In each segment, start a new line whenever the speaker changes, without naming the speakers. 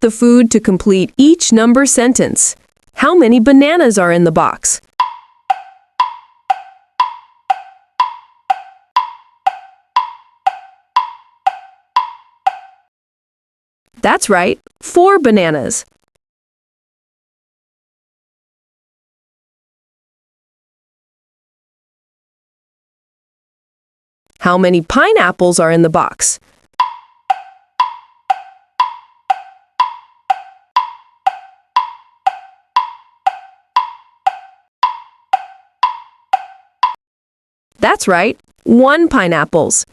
Count the food to complete each number sentence. How many bananas are in the box? That's right, 4 bananas. How many pineapples are in the box? That's right, 1 pineapples.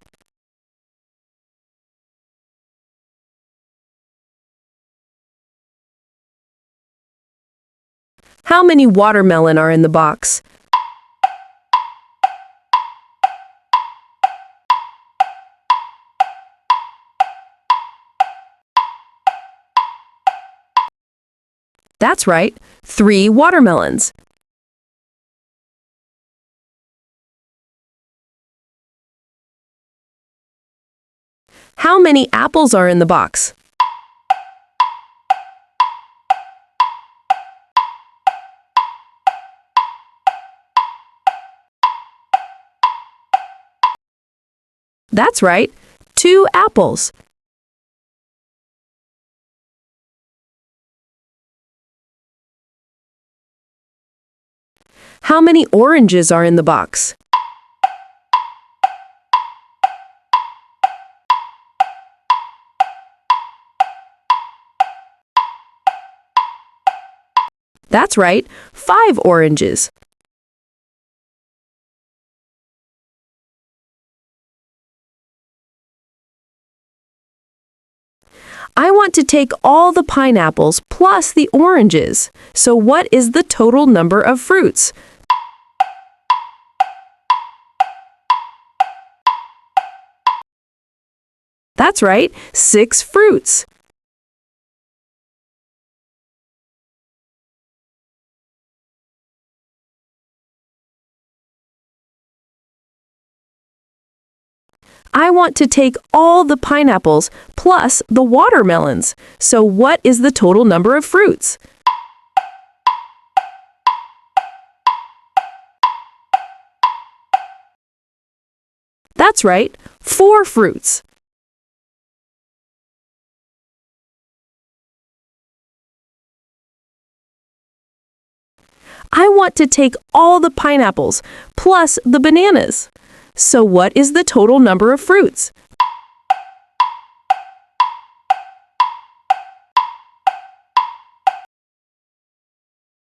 How many watermelon are in the box? That's right, 3 watermelons. How many apples are in the box? That's right, 2 apples. How many oranges are in the box? That's right, 5 oranges. I want to take all the pineapples plus the oranges. So what is the total number of fruits? That's right, 6 fruits. I want to take all the pineapples plus the watermelons. So what is the total number of fruits? That's right, 4 fruits. I want to take all the pineapples plus the bananas. So what is the total number of fruits?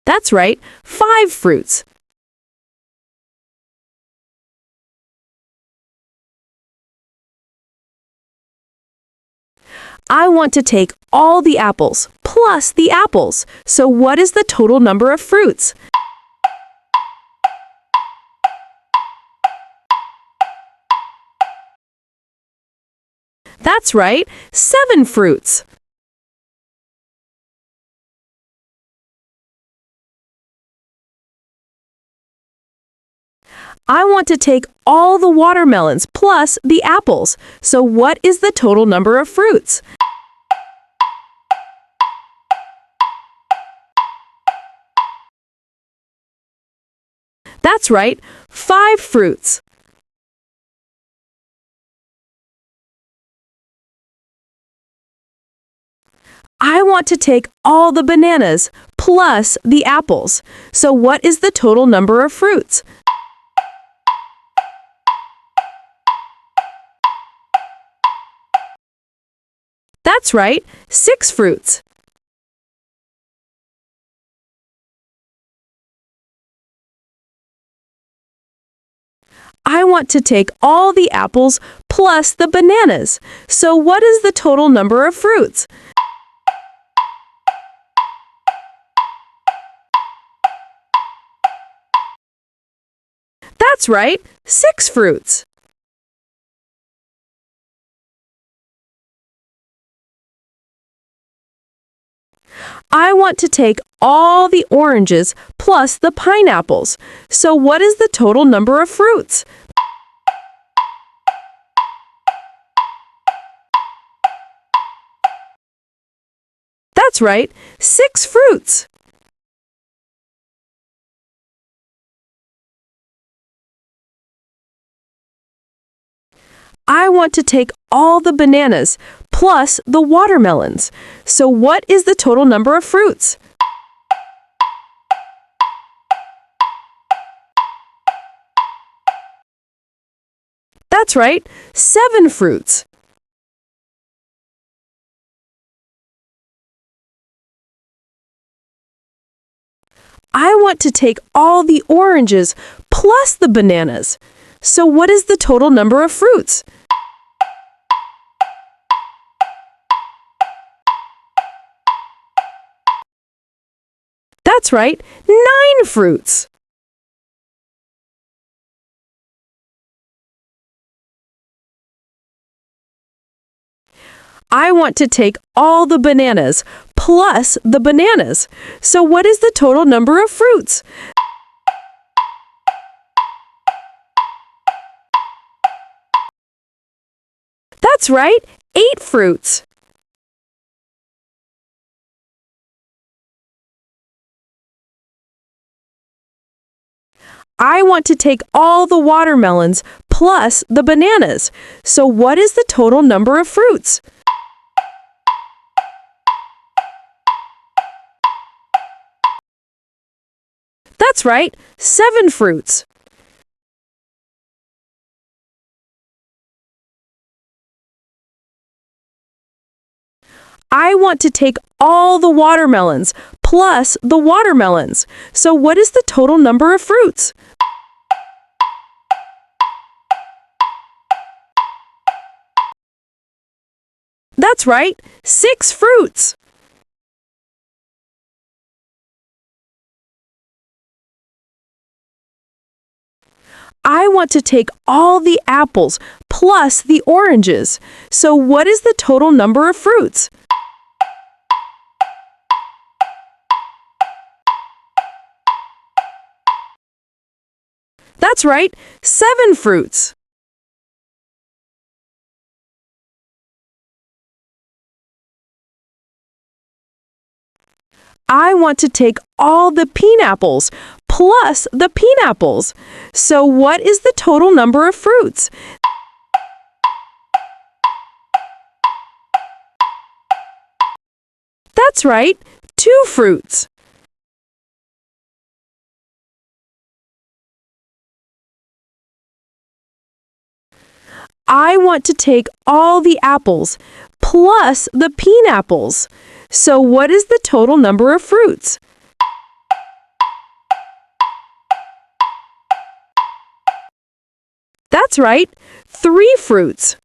That's right, 5 fruits. I want to take all the apples plus the apples. So what is the total number of fruits? That's right, 7 fruits. I want to take all the watermelons plus the apples. So what is the total number of fruits? That's right, 5 fruits. I want to take all the bananas plus the apples. So what is the total number of fruits? That's right, 6 fruits. I want to take all the apples plus the bananas. So what is the total number of fruits? That's right, 6 fruits. I want to take all the oranges plus the pineapples. So what is the total number of fruits? That's right, 6 fruits. I want to take all the bananas plus the watermelons. So what is the total number of fruits? That's right, 7 fruits. I want to take all the oranges plus the bananas. So what is the total number of fruits? That's right, 9 fruits. I want to take all the bananas plus the bananas. So what is the total number of fruits? That's right, 8 fruits. I want to take all the watermelons plus the bananas. So what is the total number of fruits? That's right, 7 fruits. I want to take all the watermelons plus the watermelons. So what is the total number of fruits? That's right, 6 fruits. I want to take all the apples plus the oranges. So what is the total number of fruits? That's right, 7 fruits. I want to take all the pineapples plus the pineapples. So what is the total number of fruits? That's right, 2 fruits. I want to take all the apples plus the pineapples. So what is the total number of fruits? That's right, 3 fruits.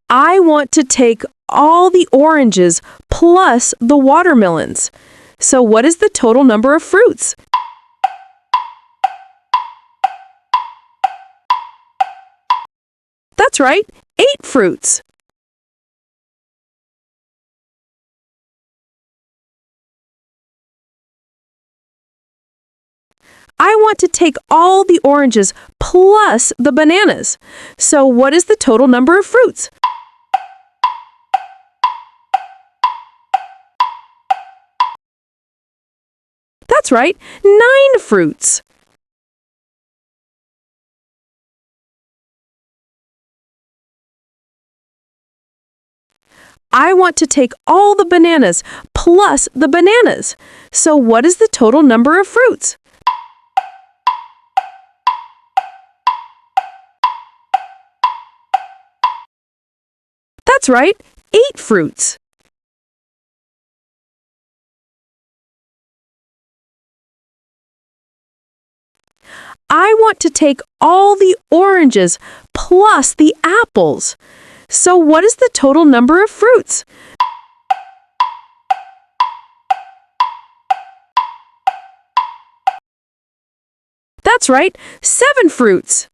I want to take all the oranges plus the watermelons. So what is the total number of fruits? That's right, 8 fruits. I want to take all the oranges plus the bananas. So what is the total number of fruits? That's right, 9 fruits. I want to take all the bananas plus the bananas. So what is the total number of fruits? That's right, 8 fruits. I want to take all the oranges plus the apples. So what is the total number of fruits? That's right, 7 fruits.